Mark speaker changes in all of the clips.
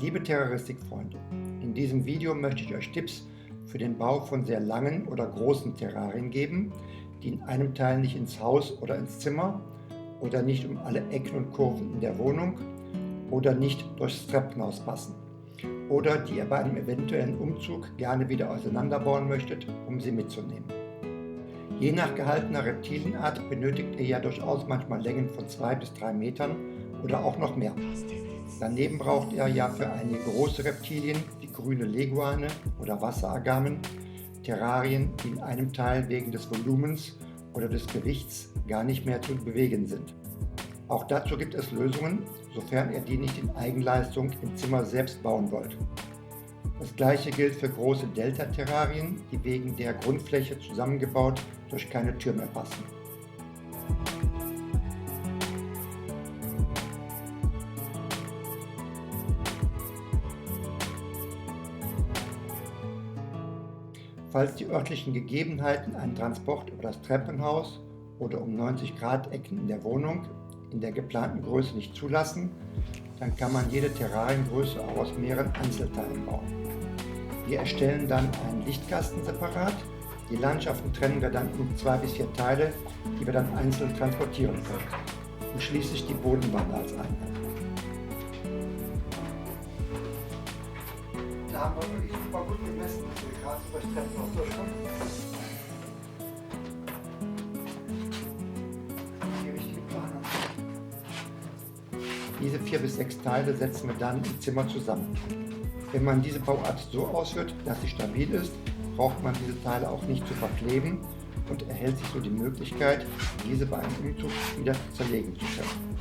Speaker 1: Liebe Terraristikfreunde, in diesem Video möchte ich euch Tipps für den Bau von sehr langen oder großen Terrarien geben, die in einem Teil nicht ins Haus oder ins Zimmer oder nicht um alle Ecken und Kurven in der Wohnung oder nicht durchs Treppenhaus passen oder die ihr bei einem eventuellen Umzug gerne wieder auseinanderbauen möchtet, um sie mitzunehmen. Je nach gehaltener Reptilienart benötigt ihr ja durchaus manchmal Längen von 2 bis 3 Metern oder auch noch mehr. Daneben braucht ihr ja für einige große Reptilien wie grüne Leguane oder Wasseragamen Terrarien, die in einem Teil wegen des Volumens oder des Gewichts gar nicht mehr zu bewegen sind. Auch dazu gibt es Lösungen, sofern ihr die nicht in Eigenleistung im Zimmer selbst bauen wollt. Das gleiche gilt für große Delta-Terrarien, die wegen der Grundfläche zusammengebaut durch keine Tür mehr passen. Falls die örtlichen Gegebenheiten einen Transport über das Treppenhaus oder um 90 Grad Ecken in der Wohnung in der geplanten Größe nicht zulassen, dann kann man jede Terrariengröße auch aus mehreren Einzelteilen bauen. Wir erstellen dann einen Lichtkasten separat. Die Landschaften trennen wir dann in 2 bis 4 Teile, die wir dann einzeln transportieren können. Und schließlich die Bodenwanne als Einheit. Da haben wir wirklich super gut gemessen, dass wir gerade über das Treppenhaus durchkommen. Die richtige Planung. Diese 4 bis 6 Teile setzen wir dann im Zimmer zusammen. Wenn man diese Bauart so ausführt, dass sie stabil ist, braucht man diese Teile auch nicht zu verkleben und erhält sich so die Möglichkeit, diese bei einem Umzug wieder zerlegen zu können.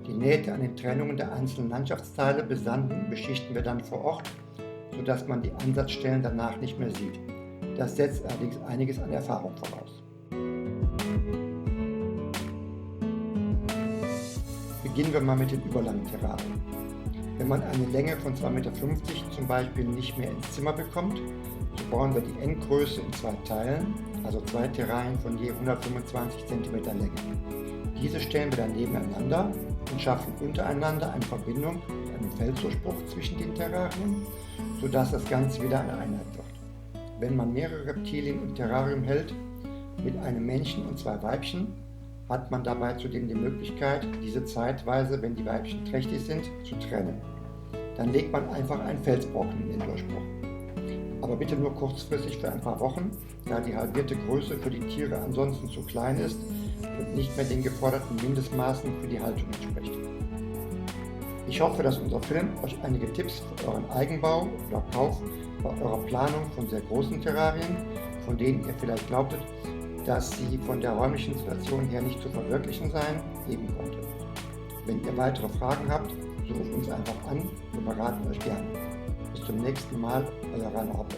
Speaker 1: Die Nähte an den Trennungen der einzelnen Landschaftsteile besanden und beschichten wir dann vor Ort, sodass man die Ansatzstellen danach nicht mehr sieht. Das setzt allerdings einiges an Erfahrung voraus. Beginnen wir mal mit den überlangen Terrarien. Wenn man eine Länge von 2,50 Meter zum Beispiel nicht mehr ins Zimmer bekommt, so bauen wir die Endgröße in 2 Teilen, also 2 Terrarien von je 125 cm Länge. Diese stellen wir dann nebeneinander und schaffen untereinander eine Verbindung mit einem Felsdurchbruch zwischen den Terrarien, sodass das Ganze wieder eine Einheit wird. Wenn man mehrere Reptilien im Terrarium hält, mit einem Männchen und 2 Weibchen, hat man dabei zudem die Möglichkeit, diese zeitweise, wenn die Weibchen trächtig sind, zu trennen. Dann legt man einfach einen Felsbrocken in den Durchbruch. Aber bitte nur kurzfristig für ein paar Wochen, da die halbierte Größe für die Tiere ansonsten zu klein ist und nicht mehr den geforderten Mindestmaßen für die Haltung entspricht. Ich hoffe, dass unser Film euch einige Tipps für euren Eigenbau oder Kauf bei eurer Planung von sehr großen Terrarien, von denen ihr vielleicht glaubtet, dass sie von der räumlichen Situation her nicht zu verwirklichen seien, geben konnte. Wenn ihr weitere Fragen habt, so ruft uns einfach an, wir beraten euch gerne. Bis zum nächsten Mal, euer Rainer Hoppe.